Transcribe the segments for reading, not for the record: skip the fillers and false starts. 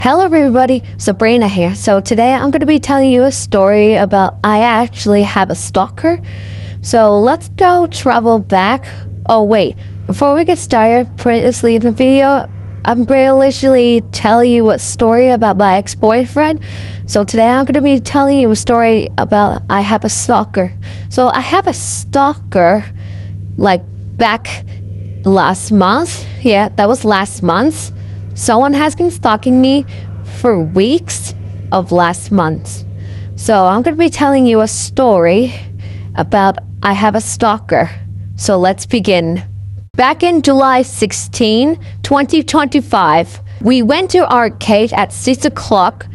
Hello everybody, Sabrina here. So today I'm going to be telling you a story about I actually have a stalker. So let's go travel back. Oh wait, before we get started, please leave the video. I'm going to literally tell you a story about my ex-boyfriend. So today I'm going to be telling you a story about I have a stalker. So I have a stalker like back last month. Yeah, that was last month. Someone has been stalking me for weeks of last month. So I'm going to be telling you a story about I have a stalker. So let's begin. Back in July 16, 2025, we went to arcade at 6 o'clock,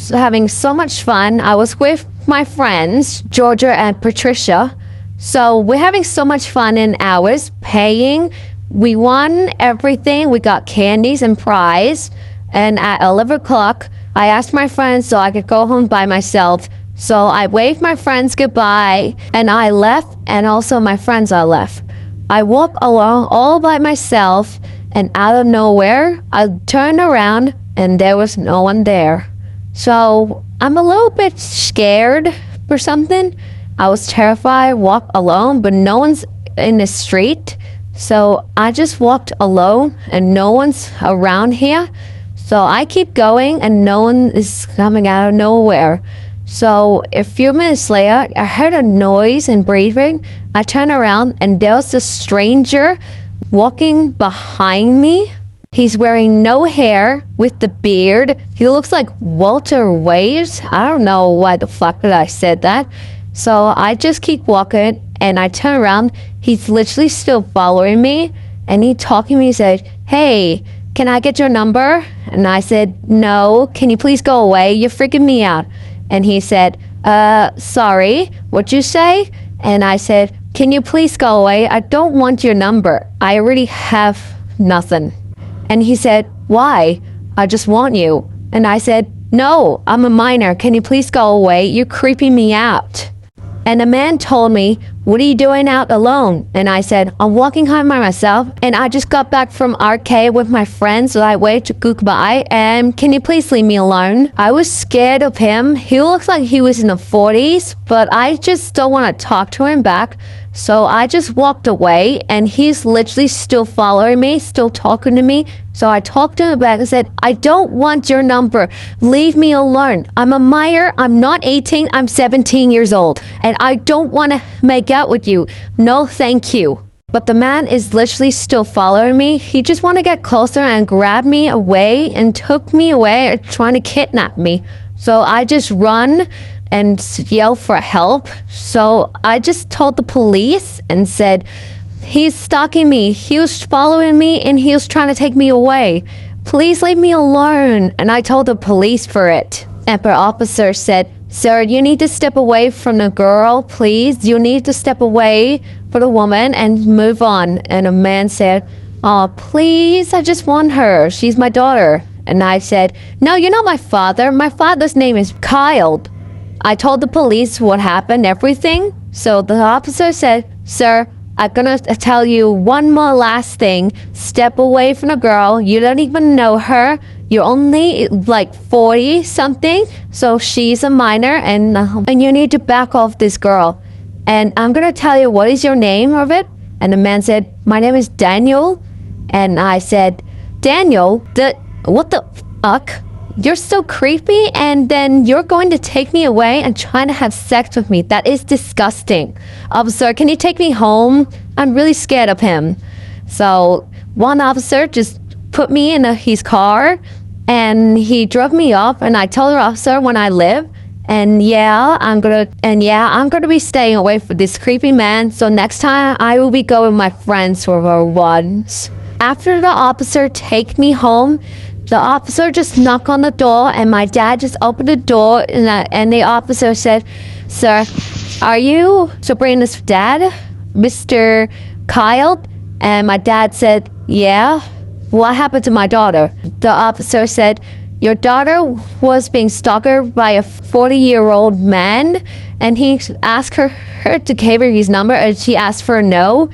having so much fun. I was with my friends, Georgia and Patricia. So we're having so much fun in hours, paying. We won everything. We got candies and prize. And at 11 o'clock, I asked my friends so I could go home by myself. So I waved my friends goodbye and I left, and also my friends are left. I walked along all by myself, and out of nowhere, I turned around and there was no one there. So I'm a little bit scared or something. I was terrified, walked alone, but no one's in the street. So I just walked alone and no one's around here. So I keep going and no one is coming out of nowhere. So a few minutes later, I heard a noise and breathing. I turned around and there was a stranger walking behind me. He's wearing no hair with the beard. He looks like Walter White. I don't know why the fuck did I said that. So I just keep walking and I turn around. He's literally still following me and he talking to me. He said, "Hey, can I get your number?" And I said, "No, can you please go away? You're freaking me out." And he said, "Sorry, what'd you say?" And I said, "Can you please go away? I don't want your number. I already have nothing." And he said, "Why? I just want you." And I said, "No, I'm a minor. Can you please go away? You're creeping me out." And the man told me, "What are you doing out alone?" And I said, "I'm walking home by myself and I just got back from arcade with my friends, so I waved to goodbye, and can you please leave me alone?" I was scared of him. He looked like he was in the 40s, but I just don't want to talk to him back. So I just walked away and he's literally still following me, still talking to me. So I talked to him back and said, "I don't want your number. Leave me alone. I'm a minor. I'm not 18. I'm 17 years old. And I don't want to make out with you. No, thank you." But the man is literally still following me. He just want to get closer and grab me away and took me away, trying to kidnap me. So I just run and yell for help. So I just told the police and said, "He's stalking me. He was following me and he was trying to take me away. Please leave me alone." And I told the police for it. And the officer said, "Sir, you need to step away from the girl, please. You need to step away for the woman and move on." And a man said, "Oh, please, I just want her. She's my daughter." And I said, "No, you're not my father. My father's name is Kyle." I told the police what happened, everything. So the officer said, "Sir, I'm gonna tell you one more last thing. Step away from the girl. You don't even know her. You're only like 40 something. So she's a minor and you need to back off this girl. And I'm gonna tell you what is your name of it." And the man said, "My name is Daniel." And I said, "Daniel, what the fuck? You're so creepy, and then you're going to take me away and trying to have sex with me. That is disgusting. Officer, can you take me home? I'm really scared of him." So one officer just put me in his car and he drove me off, and I told the officer when I live, and I'm gonna be staying away from this creepy man. So next time I will be going with my friends for once. After the officer take me home, the officer just knocked on the door and my dad just opened the door, and the officer said, "Sir, are you Sabrina's dad, Mr. Kyle?" And my dad said, "Yeah. What happened to my daughter?" The officer said, "Your daughter was being stalked by a 40-year-old man, and he asked her to give her his number, and she asked for no.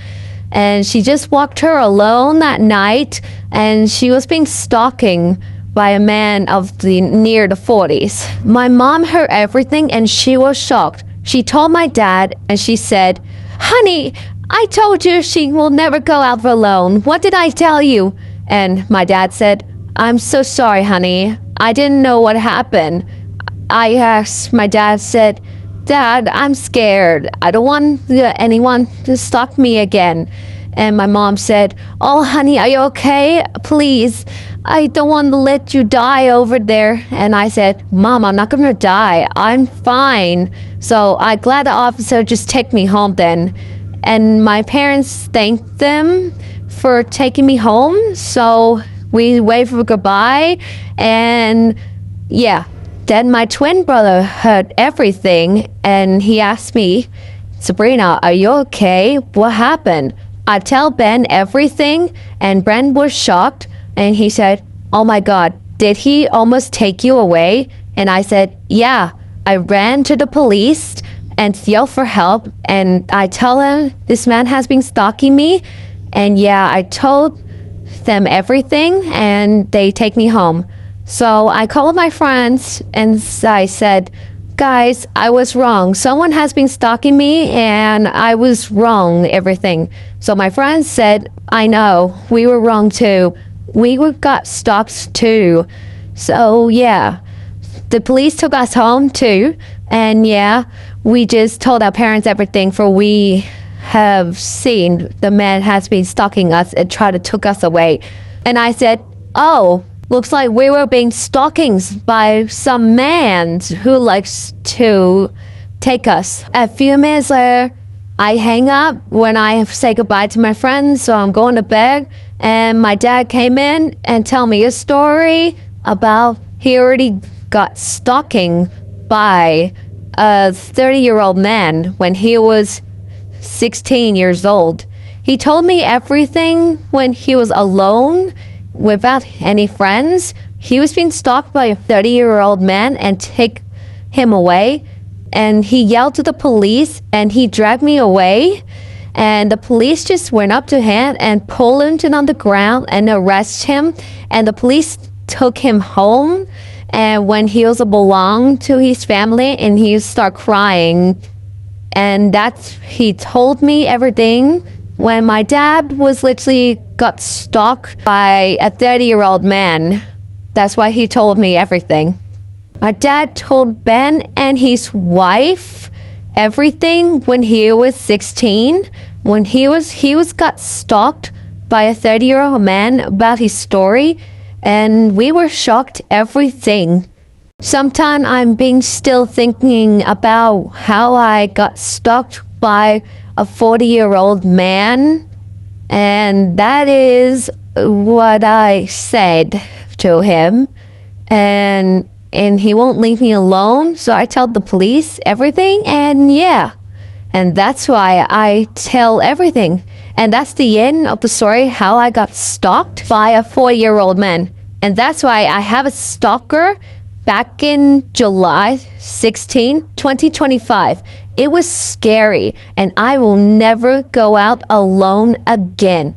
And she just walked her alone that night, and she was being stalking by a man of the near the 40s. My mom heard everything and she was shocked. She told my dad and she said, "Honey, I told you she will never go out alone. What did I tell you?" And my dad said, "I'm so sorry, honey. I didn't know what happened." I asked, my dad said, "Dad, I'm scared. I don't want anyone to stalk me again." And my mom said, "Oh, honey, are you okay? Please, I don't want to let you die over there." And I said, "Mom, I'm not going to die. I'm fine." So I'm glad the officer just took me home then. And my parents thanked them for taking me home. So we waved for goodbye. And yeah, then my twin brother heard everything. And he asked me, "Sabrina, are you okay? What happened?" I tell Ben everything, and Ben was shocked, and he said, "Oh my God, did he almost take you away?" And I said, "Yeah, I ran to the police and yelled for help, and I tell him this man has been stalking me, and yeah, I told them everything, and they take me home." So I called my friends, and I said, "Guys, I was wrong. Someone has been stalking me and I was wrong, everything." So my friends said, "I know, we were wrong too. We got stalked too." So yeah, the police took us home too. And yeah, we just told our parents everything, for we have seen the man has been stalking us and tried to took us away. And I said, "Oh, looks like we were being stalked by some man who likes to take us." A few minutes later, I hang up when I say goodbye to my friends, so I'm going to bed. And my dad came in and tell me a story about he already got stalking by a 30-year-old man when he was 16 years old. He told me everything when he was alone without any friends. He was being stalked by a 30-year-old man and take him away. And he yelled to the police and he dragged me away. And the police just went up to him and pulled him on the ground and arrested him. And the police took him home. And when he was belonged to his family, and he started crying. And he told me everything. When my dad was literally got stalked by a 30-year-old man. That's why he told me everything. My dad told Ben and his wife everything when he was 16. When he was got stalked by a 30-year-old man about his story. And we were shocked everything. Sometimes I'm being still thinking about how I got stalked by a 40-year-old man. And that is what I said to him. And he won't leave me alone. So I tell the police everything. And yeah. And that's why I tell everything. And that's the end of the story, how I got stalked by a 40-year-old man. And that's why I have a stalker back in July 16, 2025. It was scary, and I will never go out alone again.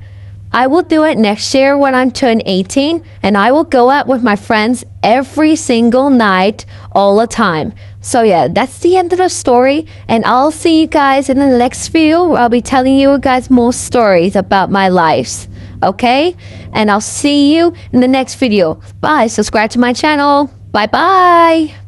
I will do it next year when I'm turned 18, and I will go out with my friends every single night, all the time. So yeah, that's the end of the story, and I'll see you guys in the next video where I'll be telling you guys more stories about my lives. Okay? And I'll see you in the next video. Bye. Subscribe to my channel. Bye bye.